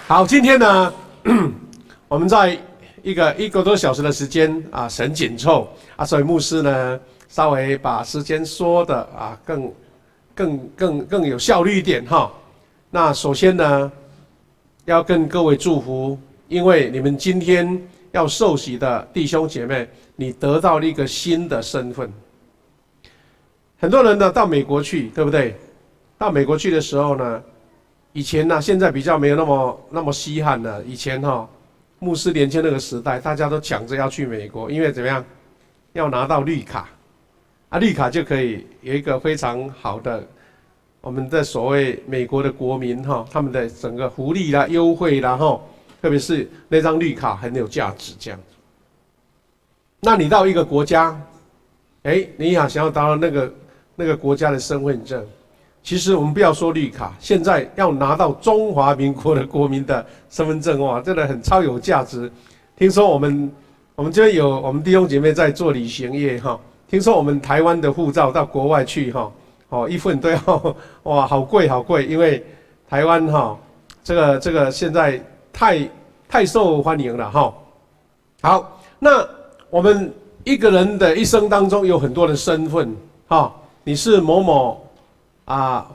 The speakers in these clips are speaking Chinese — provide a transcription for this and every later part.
好，今天呢，我们在一个多小时的时间啊，很紧凑啊，所以牧师呢稍微把时间缩的啊更有效率一点哈。那首先呢，要跟各位祝福，因为你们今天要受洗的弟兄姐妹，你得到了一个新的身份。很多人呢到美国去，对不对？到美国去的时候呢，以前呢，现在比较没有那么稀罕了。以前牧师年轻那个时代，大家都抢着要去美国，因为怎么样，要拿到绿卡，啊，绿卡就可以有一个非常好的我们的所谓美国的国民他们的整个福利啦、优惠啦特别是那张绿卡很有价值这样子。那你到一个国家，你想要达到那个国家的身份证。其实我们不要说绿卡，现在要拿到中华民国的国民的身份证，哇，真的很超有价值。听说我们这边有我们弟兄姐妹在做旅行业听说我们台湾的护照到国外去一份都要哇好贵好贵，因为台湾这个现在太受欢迎了好，那我们一个人的一生当中有很多的身份你是某某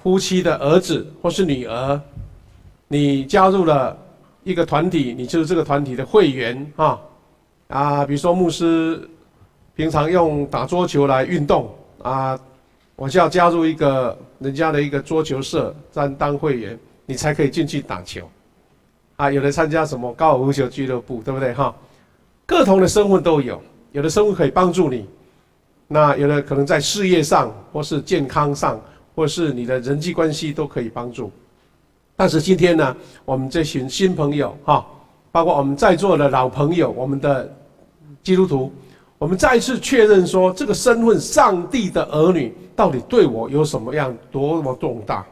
夫妻的儿子或是女儿，你加入了一个团体，你就是这个团体的会员比如说牧师平常用打桌球来运动我就要加入一个人家的一个桌球社当会员，你才可以进去打球有的参加什么高尔夫球俱乐部，对不对各同的身份都有，有的身份可以帮助你，那有的可能在事业上或是健康上或是你的人际关系都可以帮助。但是今天呢，我们这群新朋友包括我们在座的老朋友，我们的基督徒，我们再一次确认说，这个身份上帝的儿女到底对我有什么样多么重大。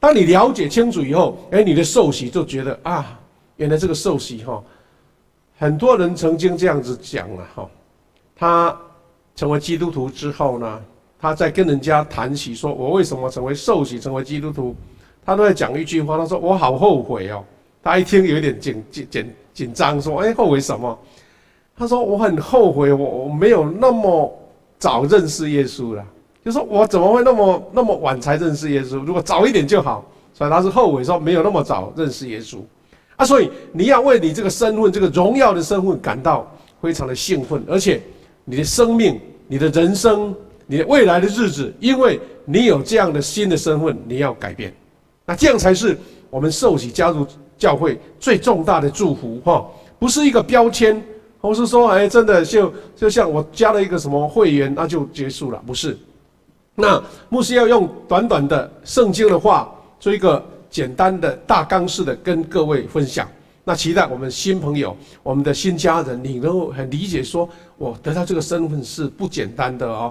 当你了解清楚以后，你的受洗就觉得原来这个受洗很多人曾经这样子讲了他成为基督徒之后呢，他在跟人家谈起说我为什么成为受洗成为基督徒，他都在讲一句话，他说我好后悔他一听有一点紧张，说后悔什么？他说我很后悔我没有那么早认识耶稣了，就说我怎么会那么晚才认识耶稣，如果早一点就好。所以他是后悔说没有那么早认识耶稣所以你要为你这个身份，这个荣耀的身份感到非常的兴奋，而且你的生命、你的人生、你的未来的日子，因为你有这样的新的身份，你要改变。那这样才是我们受洗加入教会最重大的祝福不是一个标签，或是说真的就像我加了一个什么会员那就结束了，不是。那牧师要用短短的圣经的话做一个简单的大纲式的跟各位分享。那期待我们新朋友、我们的新家人，你能够很理解说，我得到这个身份是不简单的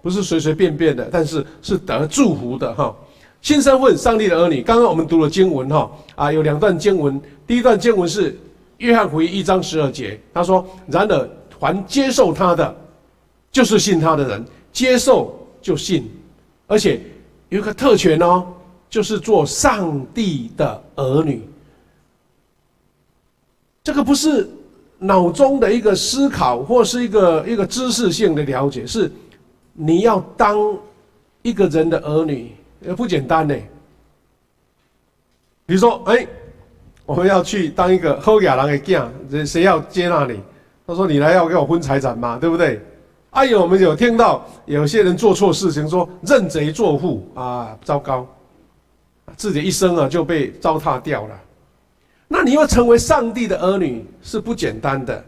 不是随随便便的，但是是得祝福的新身份，上帝的儿女。刚刚我们读了经文有两段经文，第一段经文是约翰福音1章12节，他说：“然而凡接受他的，就是信他的人，接受就信，而且有一个特权就是做上帝的儿女。”这个不是脑中的一个思考，或是一个知识性的了解，是你要当一个人的儿女，不简单呢。比如说，我们要去当一个好亚人的囝，谁要接纳你？他说：“你来要给我分财产嘛，对不对？”我们有听到有些人做错事情，说认贼作父糟糕，自己一生就被糟蹋掉了。那你要成为上帝的儿女是不简单的，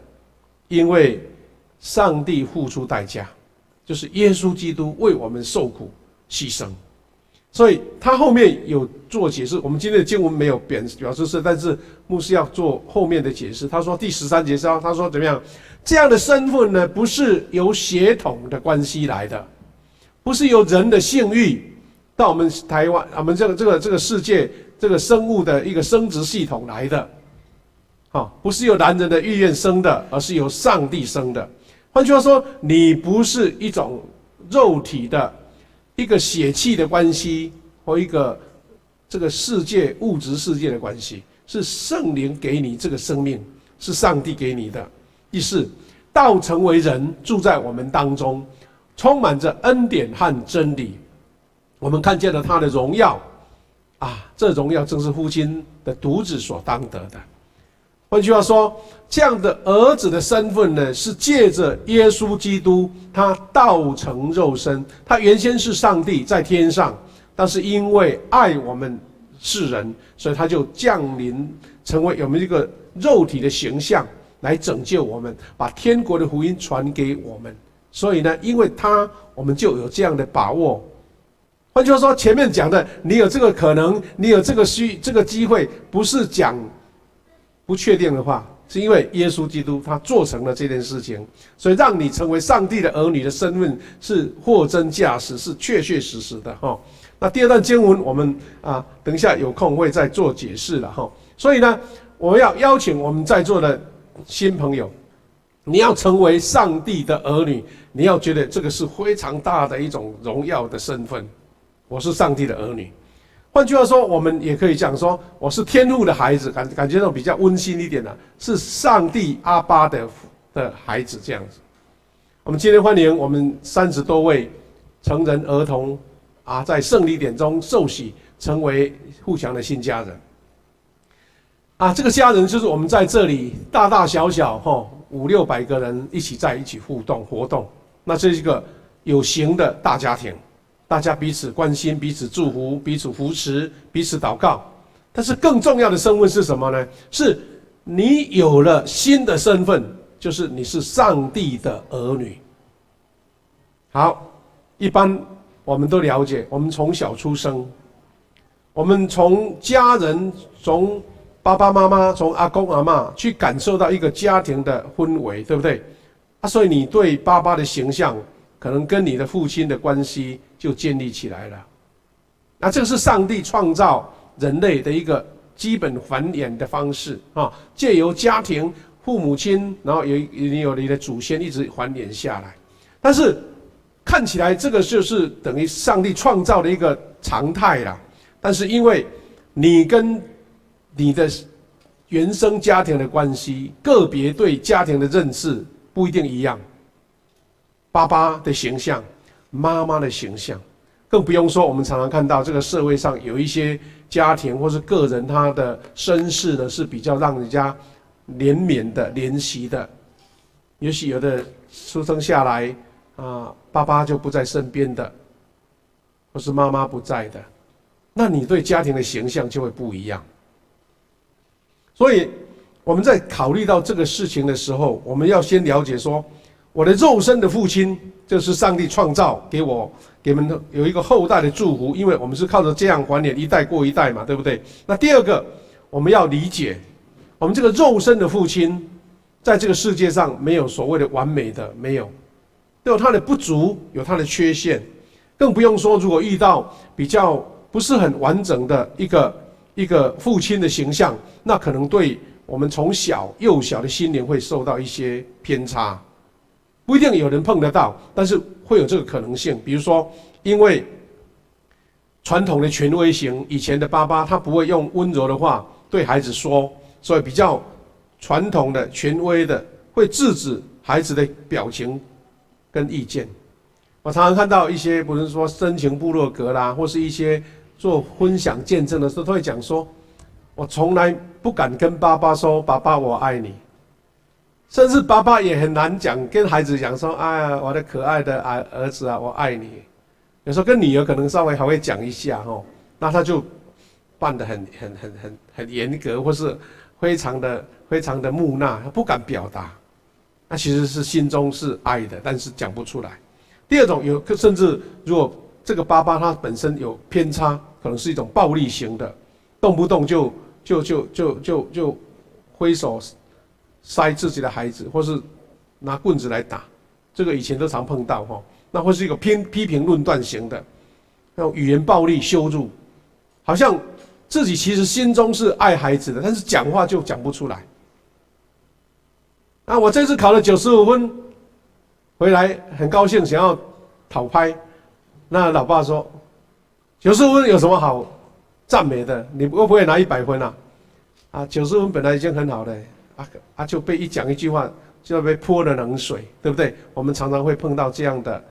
因为上帝付出代价，就是耶稣基督为我们受苦牺牲。所以他后面有做解释，我们今天的经文没有表示是，但是牧师要做后面的解释。他说第13节他说怎么样？这样的身份呢，不是由血统的关系来的，不是由人的性欲到我们台湾，我们这个世界这个生物的一个生殖系统来的，不是由男人的意愿生的，而是由上帝生的。换句话说，你不是一种肉体的一个血气的关系，或一个这个世界物质世界的关系，是圣灵给你这个生命，是上帝给你的。第四，道成为人，住在我们当中，充满着恩典和真理。我们看见了他的荣耀啊，这荣耀正是父亲的独子所当得的。换句话说，这样的儿子的身份呢，是借着耶稣基督，他道成肉身。他原先是上帝在天上，但是因为爱我们世人，所以他就降临，成为我们一个肉体的形象，来拯救我们，把天国的福音传给我们。所以呢，因为他，我们就有这样的把握。换句话说，前面讲的，你有这个可能，你有这个机会，不是讲不确定的话，是因为耶稣基督他做成了这件事情，所以让你成为上帝的儿女的身份是货真价实，是确确实实的哈。那第二段经文我们等一下有空会再做解释了哈。所以呢，我要邀请我们在座的新朋友，你要成为上帝的儿女，你要觉得这个是非常大的一种荣耀的身份。我是上帝的儿女。换句话说，我们也可以讲说，我是天父的孩子，感觉到比较温馨一点的，是上帝阿爸的孩子这样子。我们今天欢迎我们30多位成人儿童在圣礼典中受洗，成为互强的新家人。这个家人就是我们在这里大大小小500-600个人一起互动活动，那这是一个有形的大家庭。大家彼此关心，彼此祝福，彼此扶持，彼此祷告。但是更重要的身份是什么呢？是你有了新的身份，就是你是上帝的儿女。好，一般我们都了解，我们从小出生，我们从家人，从爸爸妈妈，从阿公阿嬷去感受到一个家庭的氛围，对不对？所以你对爸爸的形象，可能跟你的父亲的关系就建立起来了。那这个是上帝创造人类的一个基本繁衍的方式借由家庭、父母亲，然后你有你的祖先一直繁衍下来。但是看起来这个就是等于上帝创造的一个常态啦。但是因为你跟你的原生家庭的关系，个别对家庭的认识不一定一样。爸爸的形象，妈妈的形象，更不用说我们常常看到这个社会上有一些家庭或是个人，他的身世呢是比较让人家怜悯的、怜惜的。也许有的出生下来爸爸就不在身边的，或是妈妈不在的，那你对家庭的形象就会不一样。所以我们在考虑到这个事情的时候，我们要先了解说，我的肉身的父亲就是上帝创造给我们有一个后代的祝福，因为我们是靠着这样繁衍一代过一代嘛，对不对？那第二个，我们要理解，我们这个肉身的父亲，在这个世界上没有所谓的完美的，没有，都有他的不足，有他的缺陷，更不用说如果遇到比较不是很完整的一个父亲的形象，那可能对我们从幼小的心灵会受到一些偏差。不一定有人碰得到，但是会有这个可能性。比如说，因为传统的权威型，以前的爸爸他不会用温柔的话对孩子说，所以比较传统的权威的会制止孩子的表情跟意见。我常常看到一些，不是说深情部落格啦，或是一些做分享见证的时候，都会讲说，我从来不敢跟爸爸说，爸爸我爱你。甚至爸爸也很难跟孩子讲说，哎呀，我的可爱的儿子我爱你。有时候跟女儿可能稍微还会讲一下那他就办得很严格，或是非常的木讷，他不敢表达。那其实是心中是爱的，但是讲不出来。第二种甚至如果这个爸爸他本身有偏差，可能是一种暴力型的，动不动就挥手塞自己的孩子，或是拿棍子来打，这个以前都常碰到那会是一个批评论断型的，那种语言暴力羞辱，好像自己其实心中是爱孩子的，但是讲话就讲不出来。我这次考了95分，回来很高兴，想要讨拍。那老爸说，95分有什么好赞美的？你会不会拿100分啊？ 90分本来已经很好了，就被讲一句话就要被泼了冷水，对不对？我们常常会碰到这样的，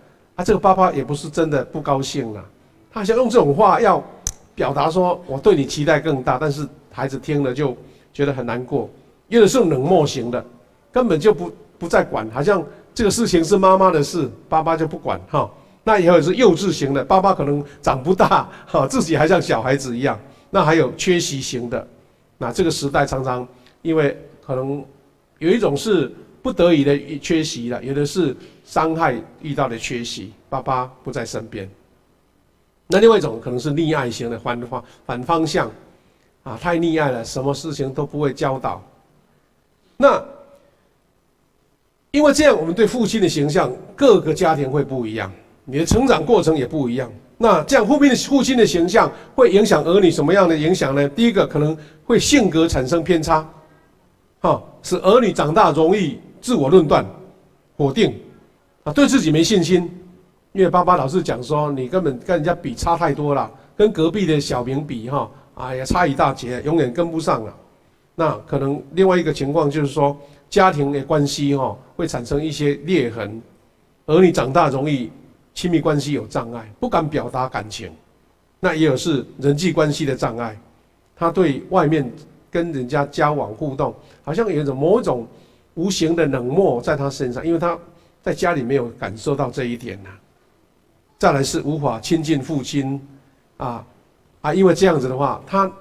这个爸爸也不是真的不高兴啦，他想用这种话要表达说我对你期待更大，但是孩子听了就觉得很难过，有的是冷漠型的，根本就不再管，好像这个事情是妈妈的事，爸爸就不管哈。那也有是幼稚型的，爸爸可能长不大，自己还像小孩子一样。那还有缺席型的，那这个时代常常因为可能有一种是不得已的缺席了，有的是伤害遇到的缺席，爸爸不在身边。那另外一种可能是溺爱型的，反方向，太溺爱了，什么事情都不会教导。那因为这样，我们对父亲的形象，各个家庭会不一样，你的成长过程也不一样。那这样父亲的形象会影响儿女什么样的影响呢？第一个可能会性格产生偏差，使儿女长大容易自我论断、否定，对自己没信心。因为爸爸老是讲说，你根本跟人家比差太多了，跟隔壁的小明比也差一大截，永远跟不上了。那可能另外一个情况就是说，家庭的关系会产生一些裂痕，儿女长大容易亲密关系有障碍，不敢表达感情。那也有是人际关系的障碍，他对外面跟人家交往互动，好像有某一种无形的冷漠在他身上，因为他在家里没有感受到这一点再来是无法亲近父亲，因为这样子的话，他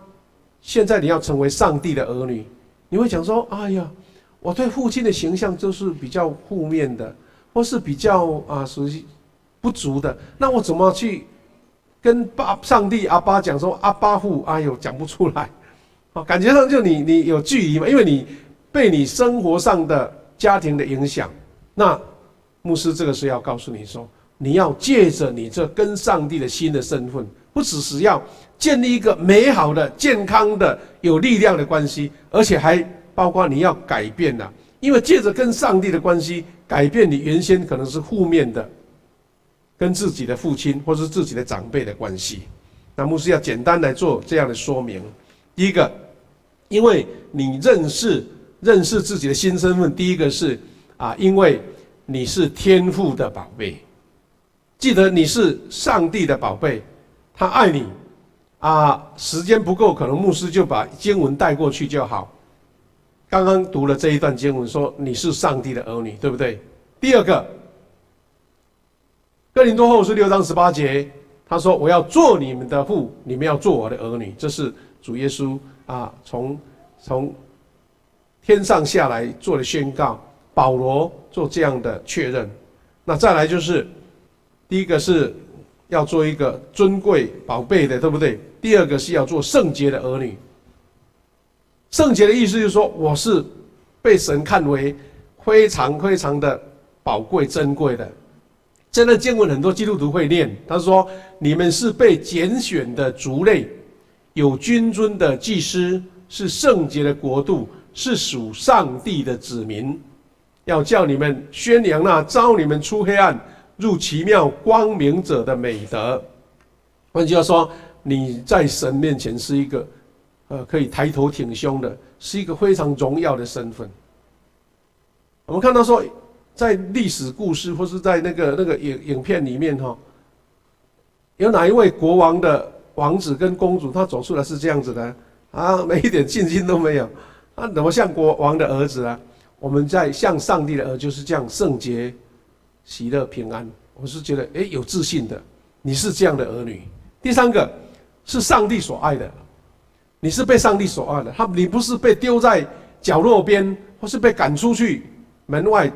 现在你要成为上帝的儿女，你会讲说，哎呀，我对父亲的形象就是比较负面的，或是比较属于不足的，那我怎么去跟上帝阿爸讲说阿爸父？哎呦，讲不出来，感觉上就你有距离嘛，因为你被你生活上的家庭的影响。那牧师这个是要告诉你说，你要借着你这跟上帝的新的身份，不只是要建立一个美好的、健康的、有力量的关系，而且还包括你要改变因为借着跟上帝的关系，改变你原先可能是负面的跟自己的父亲或是自己的长辈的关系。那牧师要简单来做这样的说明。第一个，因为你认识自己的新身份，第一个是因为你是天父的宝贝，记得你是上帝的宝贝，他爱你时间不够，可能牧师就把经文带过去就好。刚刚读了这一段经文，说你是上帝的儿女，对不对？第二个，哥林多后书6章18节，他说：“我要做你们的父，你们要做我的儿女。”这是主耶稣从天上下来做的宣告，保罗做这样的确认。那再来就是第一个是要做一个尊贵宝贝的，对不对？第二个是要做圣洁的儿女。圣洁的意思就是说，我是被神看为非常非常的宝贵珍贵的。这段经文很多基督徒会念，他说：“你们是被拣选的族类，有君尊的祭司，是圣洁的国度，是属上帝的子民，要叫你们宣扬那召你们出黑暗入奇妙光明者的美德。”换句话说，你在神面前是一个可以抬头挺胸的，是一个非常荣耀的身份。我们看到说，在历史故事或是在那个影片里面有哪一位国王的王子跟公主，他走出来是这样子的没一点信心都没有，怎么像国王的儿子呢？我们在像上帝的儿就是这样圣洁、喜乐、平安。我是觉得有自信的，你是这样的儿女。第三个是上帝所爱的，你是被上帝所爱的，你不是被丢在角落边，或是被赶出去门外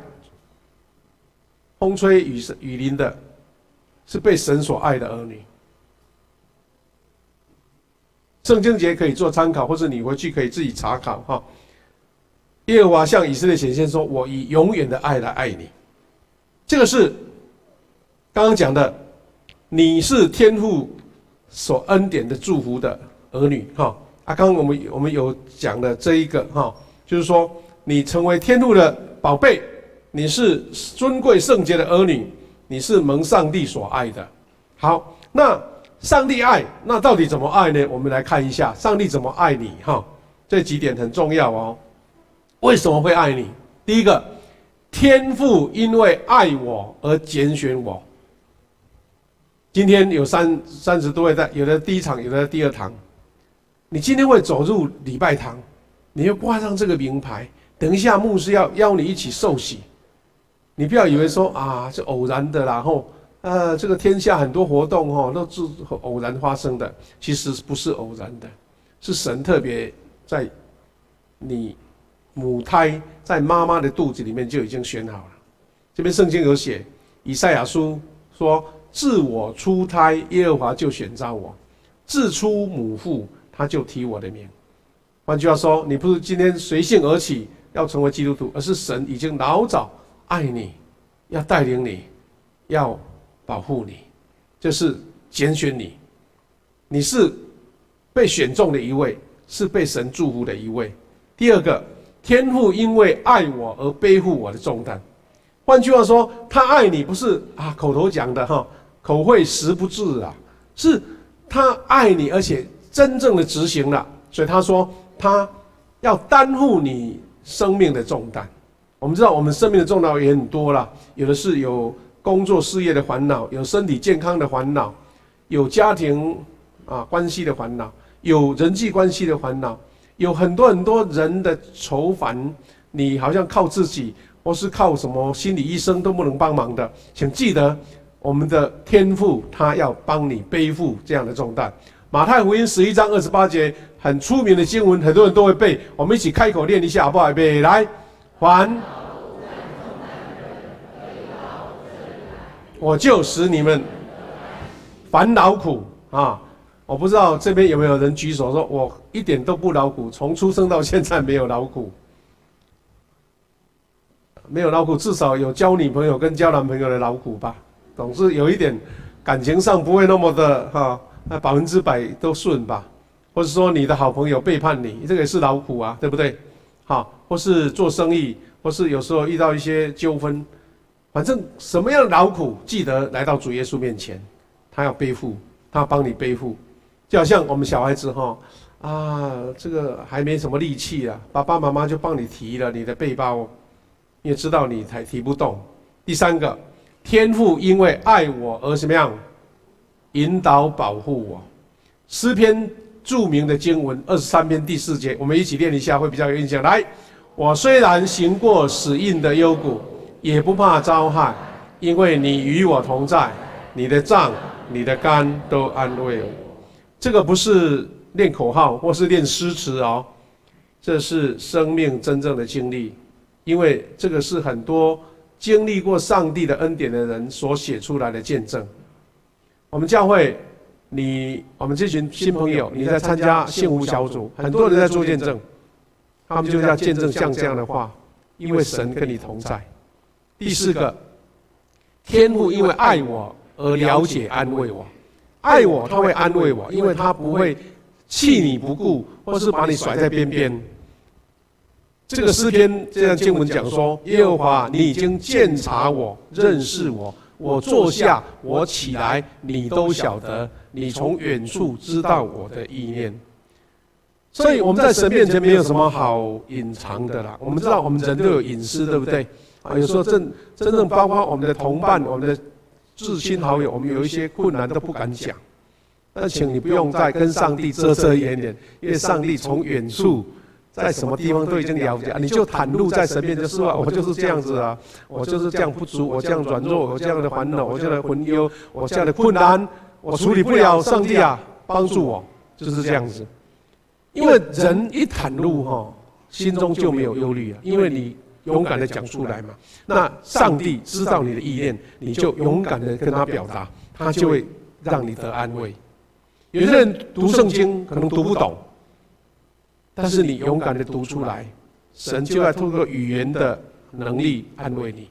风吹雨淋的，是被神所爱的儿女。圣经节可以做参考，或者你回去可以自己查考耶和华向以色列显现说：“我以永远的爱来爱你。”这个是刚刚讲的，你是天父所恩典的祝福的儿女刚刚我们有讲的这一个就是说你成为天父的宝贝，你是尊贵圣洁的儿女，你是蒙上帝所爱的。好，那上帝爱，那到底怎么爱呢？我们来看一下上帝怎么爱你这几点很重要哦。为什么会爱你？第一个，天父因为爱我而拣选我。今天有30多位在，有的第一场，有的第二堂。你今天会走入礼拜堂，你要挂上这个名牌。等一下牧师要邀你一起受洗，你不要以为说啊是偶然的啦，这个天下很多活动都是偶然发生的，其实不是偶然的，是神特别在你母胎在妈妈的肚子里面就已经选好了。这边圣经有写，以赛亚书说：“自我出胎，耶和华就选召我；自出母腹，他就提我的名。”换句话说，你不是今天随性而起要成为基督徒，而是神已经老早爱你，要带领你，要保护你，就是拣选你。你是被选中的一位，是被神祝福的一位。第二个，天父因为爱我而背负我的重担。换句话说，他爱你不是口头讲的口惠实不至啊，是他爱你，而且真正的执行了。所以他说他要担负你生命的重担。我们知道我们生命的重担也很多啦，有的是有工作事业的烦恼，有身体健康的烦恼，有家庭关系的烦恼，有人际关系的烦恼，有很多人的愁烦，你好像靠自己或是靠什么心理医生都不能帮忙的。请记得我们的天父他要帮你背负这样的重担。马太福音11章28节很出名的经文，很多人都会背，我们一起开口念一下好不好？预备来，凡我就使你们烦劳苦我不知道这边有没有人举手说我一点都不劳苦，从出生到现在没有劳苦。没有劳苦，至少有交女朋友跟交男朋友的劳苦吧，总是有一点感情上不会那么的100%都顺吧，或者说你的好朋友背叛你，这个也是劳苦啊，对不对？或是做生意，或是有时候遇到一些纠纷，反正什么样的劳苦，记得来到主耶稣面前，他要背负，他要帮你背负。就好像我们小孩子这个还没什么力气啊，爸爸妈妈就帮你提了你的背包，你也知道你才提不动。第三个，天父因为爱我而怎么样？引导保护我。诗篇著名的经文23篇第4节，我们一起念一下会比较有印象。来，我虽然行过死荫的幽谷，也不怕遭害，因为你与我同在，你的杖你的竿都安慰我。这个不是念口号或是念诗词这是生命真正的经历，因为这个是很多经历过上帝的恩典的人所写出来的见证。我们教会，我们这群新朋友，你在参加幸福小组，很多人在做见证，他们就是要见证像这样的话，因为神跟你同在。第四个，天父因为爱我而了解安慰我，爱我他会安慰我，因为他不会弃你不顾，或是把你甩在边边。这个诗篇这样经文讲说，耶和华你已经鉴察我，认识我，我坐下我起来，你都晓得，你从远处知道我的意念。所以我们在神面前没有什么好隐藏的啦。我们知道我们人都有隐私，对不对？有时候真正包括我们的同伴，我们的至亲好友，我们有一些困难都不敢讲。但请你不用再跟上帝遮遮掩掩，因为上帝从远处在什么地方都已经了解，你就袒露在神面前，是吧？我就是这样子啊，我就是这样不足，我这样软弱，我这样的烦恼，我这样的混忧，我这样的困难，我处理不了，上帝啊，帮助我，就是这样子。因为人一袒露心中就没有忧虑了，因为你勇敢的讲出来嘛。那上帝知道你的意念，你就勇敢的跟他表达，他就会让你得安慰。有些人读圣经可能读不懂，但是你勇敢的读出来，神就要透过语言的能力安慰你。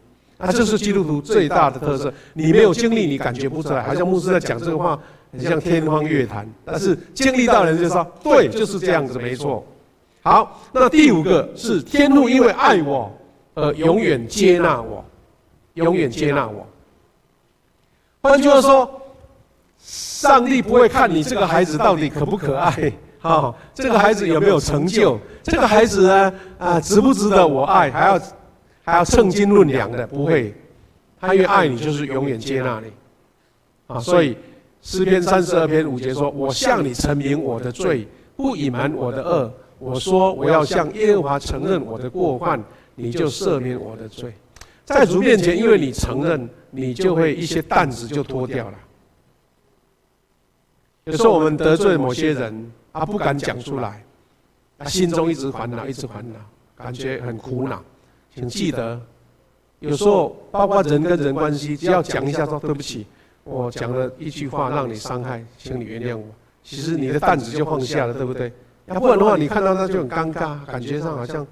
这是基督徒最大的特色。你没有经历，你感觉不出来。好像牧师在讲这个话，很像天方夜谭。但是经历到的人就说，对，就是这样子，没错。好，那第五个是天父因为爱我而永远接纳我，永远接纳我。换句话说，上帝不会看你这个孩子到底可不可爱，这个孩子有没有成就，这个孩子呢，值不值得我爱，还要称斤论两的，不会。他越爱你，就是永远接纳你。所以诗篇32篇5节说：“我向你陈明我的罪，不隐瞒我的恶。我说我要向耶和华承认我的过犯，你就赦免我的罪。”在主面前，因为你承认，你就会一些担子就脱掉了。有时候我们得罪某些人，不敢讲出来，心中一直烦恼，一直烦恼，感觉很苦恼。请记得，有时候包括人跟人关系，只要讲一下说对不起，我讲了一句话让你伤害，请你原谅我。其实你的担子就放下了，对不对？要不然的话，你看到他就很尴尬，感觉上好像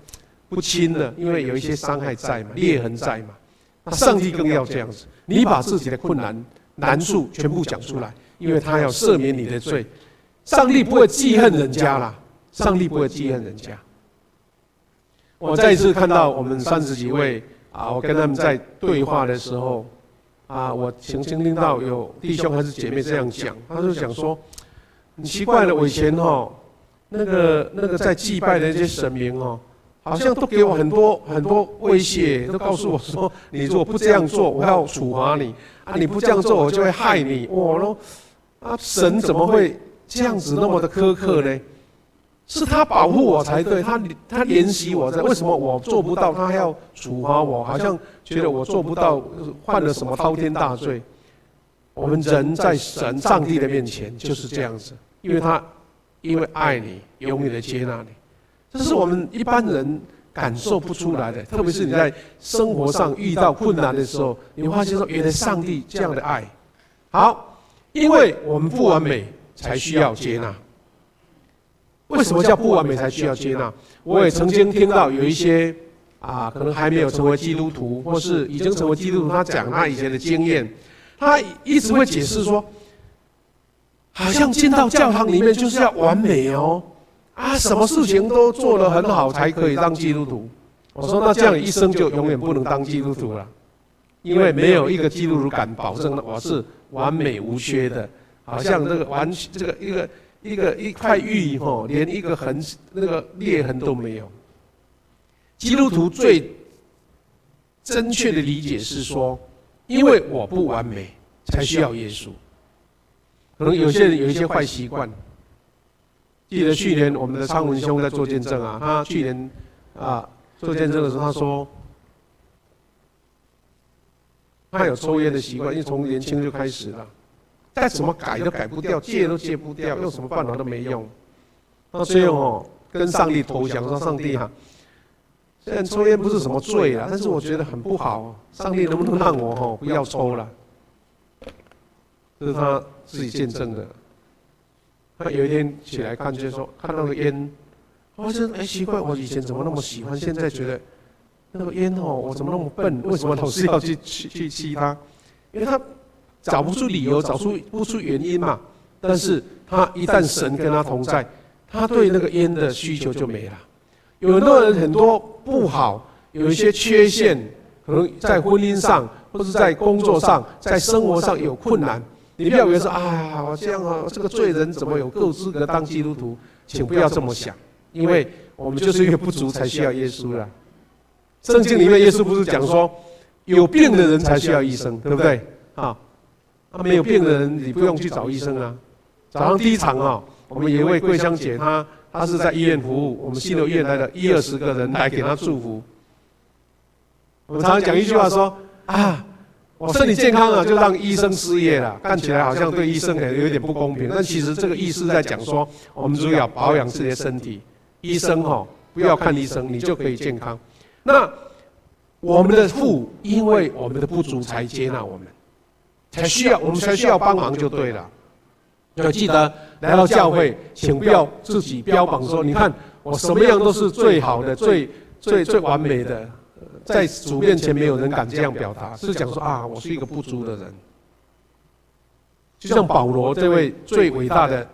不亲了，因为有一些伤害在嘛，裂痕在嘛。那上帝更要这样子，你把自己的困难、难处全部讲出来，因为他要赦免你的罪。上帝不会记恨人家啦，上帝不会记恨人家。我再一次看到我们30几位我跟他们在对话的时候我曾经听到有弟兄还是姐妹这样讲，他就讲说，很奇怪了，我以前那个在祭拜的那些神明好像都给我很多威胁，都告诉我说，你如果不这样做，我要处罚你你不这样做，我就会害你。神怎么会这样子那么的苛刻呢？是他保护我才对，他怜惜我才，为什么我做不到，他还要处罚我？好像觉得我做不到，犯了什么滔天大罪。我们人在上帝的面前就是这样子，因为爱你，永远的接纳你。这是我们一般人感受不出来的，特别是你在生活上遇到困难的时候，你会发现说，原来上帝这样的爱。好，因为我们不完美，才需要接纳。为什么叫不完美才需要接纳？我也曾经听到有一些可能还没有成为基督徒，或是已经成为基督徒，他讲他以前的经验，他一直会解释说，好像进到教堂里面就是要完美什么事情都做得很好才可以当基督徒。我说那这样一生就永远不能当基督徒了，因为没有一个基督徒敢保证我是完美无缺的，好像这个一块玉连一个裂痕都没有。基督徒最正确的理解是说，因为我不完美，才需要耶稣。可能有些人有一些坏习惯。记得去年我们的昌文兄在做见证他去年做见证的时候，他说他有抽烟的习惯，因为从年轻就开始了。再怎么改都改不掉，戒都戒不掉，用什么办法都没用。那最后跟上帝投降，说上帝虽然抽烟不是什么罪但是我觉得很不好，上帝能不能让我不要抽了？这是他自己见证的。他有一天起来看，就说看那个烟，发现奇怪，我以前怎么那么喜欢，现在觉得那个烟我怎么那么笨？为什么老是要去吸它？因为他找不出理由，找不出原因嘛。但是他一旦神跟他同在，他对那个烟的需求就没了。有很多人很多不好，有一些缺陷，可能在婚姻上，或是在工作上，在生活上有困难。你不要以为说我这样这个罪人怎么有够资格当基督徒？请不要这么想，因为我们就是因为不足才需要耶稣啦。圣经里面耶稣不是讲说，有病的人才需要医生，对不对？没有病的人你不用去找医生啊。早上第一场我们有一位桂香姐，她是在医院服务，我们新楼医院来了20-20个人来给她祝福。我们常常讲一句话说我身体健康就让医生失业了，看起来好像对医生有点不公平，但其实这个意思在讲说，我们如果要保养自己的身体，医生不要看医生，你就可以健康。那我们的父，因为我们的不足才接纳我们，我们才需要帮忙就对了。要记得来到教会，请不要自己标榜说，你看我什么样都是最好的、最完美的。在主面前没有人敢这样表达，是讲说我是一个不足的人。就像保罗这位最伟大的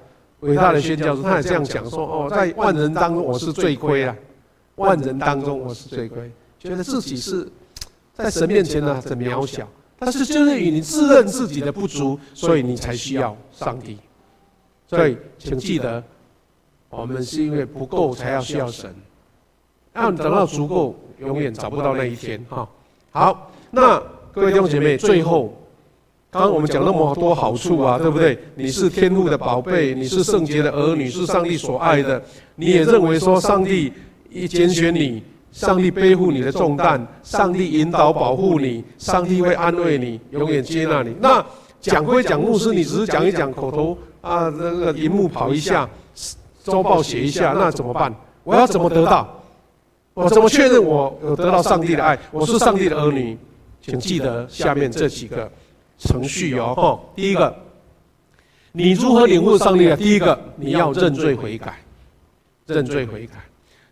宣教师，他也这样讲说在万人当中我是最亏了，万人当中我是最亏，觉得自己是在神面前很渺小。但是就是你自认自己的不足，所以你才需要上帝。所以请记得，我们是因为不够才要需要神，要等到足够，永远找不到那一天哈。好，那各位弟兄姐妹，最后，刚刚我们讲那么多好处啊，对不对？你是天父的宝贝，你是圣洁的儿女，是上帝所爱的，你也认为说上帝一拣选你，上帝背负你的重担，上帝引导保护你，上帝会安慰你，永远接纳你。那讲归讲，牧师你只是讲一讲，口头啊那个荧幕跑一下，周报写一下，那怎么办？我要怎么得到？我怎么确认我有得到上帝的爱？我是上帝的儿女？请记得下面这几个程序哦。第一个，你如何领悟上帝的？第一个，你要认罪悔改，认罪悔改。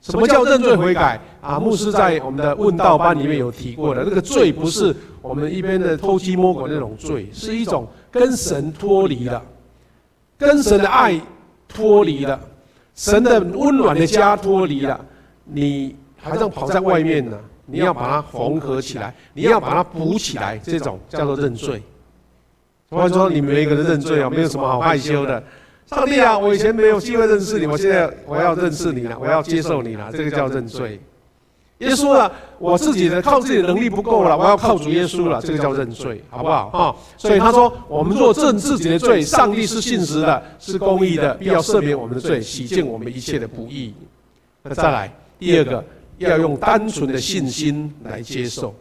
什么叫认罪悔改啊？牧师在我们的问道班里面有提过的，那个罪不是我们一边的偷鸡摸狗那种罪，是一种跟神脱离了，跟神的爱脱离了，神的温暖的家脱离了，你还像跑在外面呢，你要把它缝合起来，你要把它补起来，这种叫做认罪。或者说你们每一个人认罪啊，没有什么好害羞的。上帝啊，我以前没有机会认识你，我现在我要认识你了，我要接受你了，这个叫认罪。耶稣啊，我自己的靠自己的能力不够了，我要靠主耶稣了，这个叫认罪，好不好啊？所以他说，我们若认自己的罪，上帝是信实的，是公义的，必要赦免我们的罪，洗净我们一切的不义。那再来第二个，要用单纯的信心来接受，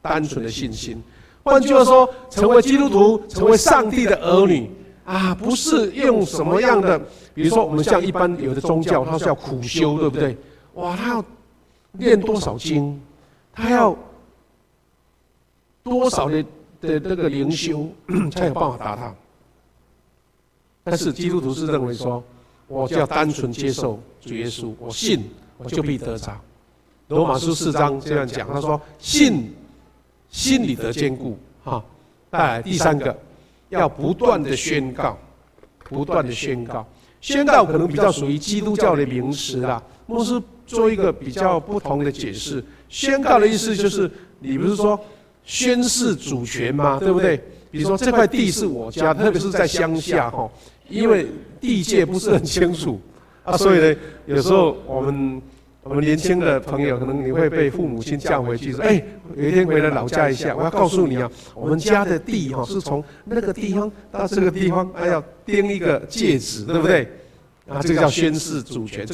单纯的信心。换句话说，成为基督徒，成为上帝的儿女啊，不是用什么样的，比如说我们像一般有的宗教，它是要苦修，对不对？哇，他要念多少经，他要多少的那个灵修，才有办法达到。但是基督徒是认为说，我就要单纯接受主耶稣，我信，我就必得着。罗马书4章这样讲，他说信，心里得坚固哈。再来第三个，要不断的宣告，不断的宣告。宣告可能比较属于基督教的名词啦，牧师做一个比较不同的解释。宣告的意思就是，你不是说宣示主权吗？对不对？比如说这块地是我家，特别是在乡下哈，因为地界不是很清楚啊，所以呢，有时候我们年轻的朋友，可能你会被父母亲叫回去说：“哎，有一天回来老家一下，我要告诉你啊，我们家的地哈是从那个地方到这个地方，还要钉一个戒指，对不对？啊，这个叫宣示主权。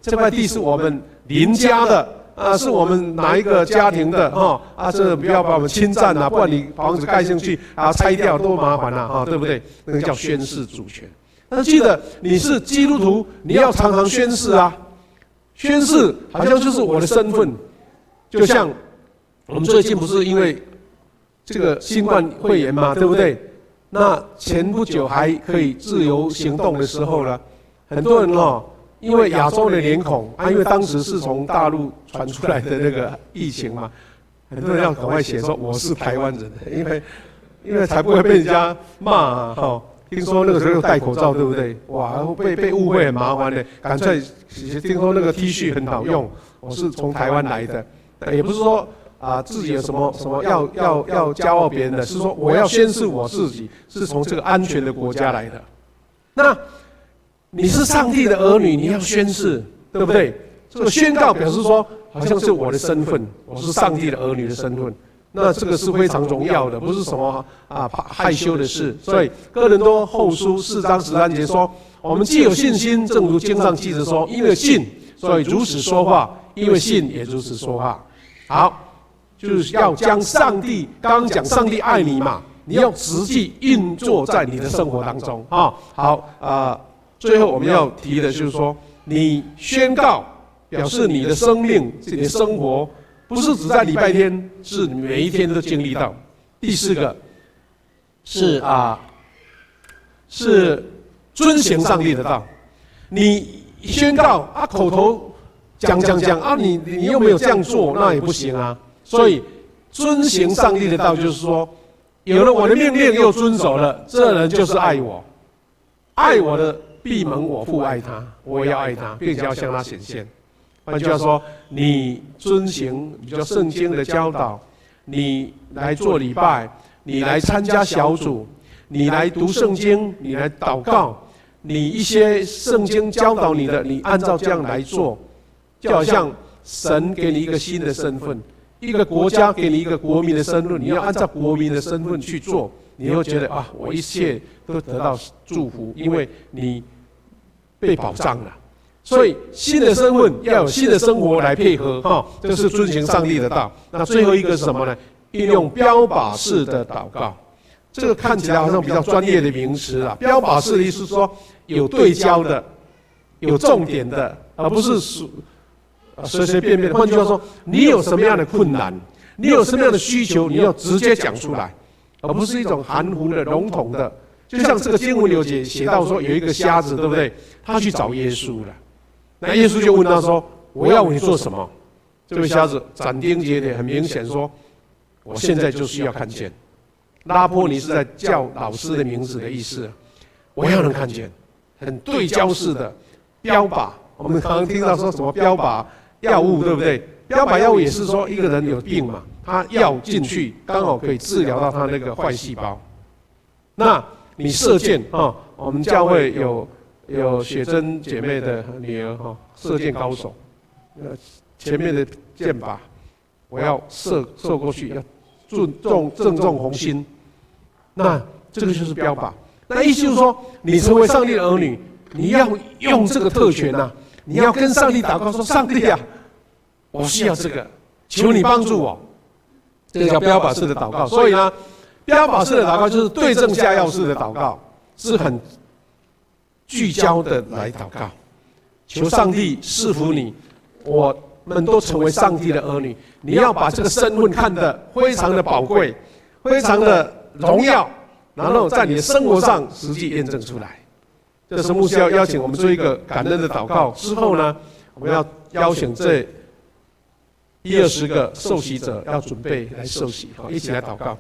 这块地是我们邻家的啊，是我们哪一个家庭的哈啊，这不要把我们侵占啊，不然你房子盖进去啊拆掉多麻烦啊，对不对？那个叫宣示主权。但是记得你是基督徒，你要常常宣示啊。”宣誓好像就是我的身份，就像我们最近不是因为这个新冠肺炎嘛，对不对？那前不久还可以自由行动的时候呢，很多人因为亚洲的脸孔啊，因为当时是从大陆传出来的那个疫情嘛，很多人要赶快写说我是台湾人，因为才不会被人家骂啊听说那个时候戴口罩，对不对？哇，被误会很麻烦的。干脆听说那个 T 恤很好用，我是从台湾来的，也不是说自己有什么要骄傲别人的，是说我要宣示我自己是从这个安全的国家来的。那你是上帝的儿女，你要宣示，对不对？这个宣告表示说，好像是我的身份，我是上帝的儿女的身份。那这个是非常荣耀的，不是什么害羞的事。所以哥林多后书4章13节说：“我们既有信心，正如经上记着说，因为信，所以如此说话；因为信，也如此说话。”好，就是要将上帝刚刚讲上帝爱你嘛，你要实际运作在你的生活当中啊。好最后我们要提的就是说，你宣告表示你的生命、你的生活。不是只在礼拜天，是每一天都经历到。第四个是遵行上帝的道。你宣告口头讲你又没有这样做，那也不行啊。所以遵行上帝的道，就是说，有了我的命令又遵守了，这人就是爱我。爱我的必蒙我父爱他，我也要爱他，并且要向他显现。换句话说，你遵行比较圣经的教导，你来做礼拜，你来参加小组，你来读圣经，你来祷告，你一些圣经教导你的，你按照这样来做，就好像神给你一个新的身份，一个国家给你一个国民的身份，你要按照国民的身份去做，你会觉得啊，我一切都得到祝福，因为你被保障了。所以新的身份要有新的生活来配合，这是遵行上帝的道。那最后一个是什么呢？运用标靶式的祷告。这个看起来好像比较专业的名词啊。标靶式的意思是说有对焦的，有重点的，而不是随随便便的。换句话说，你有什么样的困难，你有什么样的需求，你要直接讲出来，而不是一种含糊的、笼统的。就像这个经文有写到说，有一个瞎子，对不对？他去找耶稣了。那耶稣就问他说：“我要你做什么？”这位瞎子斩钉截铁，很明显说：“我现在就是要看见。”拉波尼是在叫老师的名字的意思。我要能看见，很对焦式的标靶。我们常常听到说什么标靶药物，对不对？标靶药物也是说一个人有病嘛，他药进去刚好可以治疗到他那个坏细胞。那你射箭啊，我们教会有雪珍姐妹的女儿哈，射箭高手，前面的箭靶我要射过去，要正中红心，那这个就是标靶。那意思就是说，你成为上帝的儿女，你要用这个特权啊，你要跟上帝祷告说：“上帝啊，我需要这个，求你帮助我。”这个叫标靶式的祷告。所以呢，标靶式的祷告就是对症下药式的祷告，是很聚焦的来祷告，求上帝赐福你，我们都成为上帝的儿女。你要把这个身份看得非常的宝贵，非常的荣耀，然后在你的生活上实际验证出来。这是牧师要邀请我们做一个感恩的祷告之后呢，我们要邀请这10-20个受洗者要准备来受洗，一起来祷告。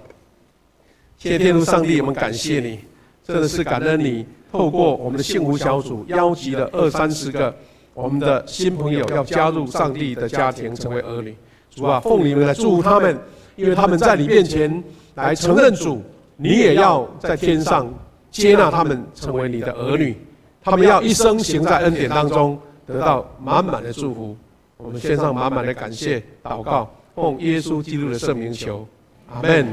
谢谢天父上帝，我们感谢你，真的是感恩你透过我们的幸福小组邀集了20-30个我们的新朋友要加入上帝的家庭，成为儿女。主啊，奉你们来祝福他们，因为他们在你面前来承认主，你也要在天上接纳他们成为你的儿女。他们要一生行在恩典当中，得到满满的祝福。我们献上满满的感谢祷告，奉耶稣基督的圣名求，阿们。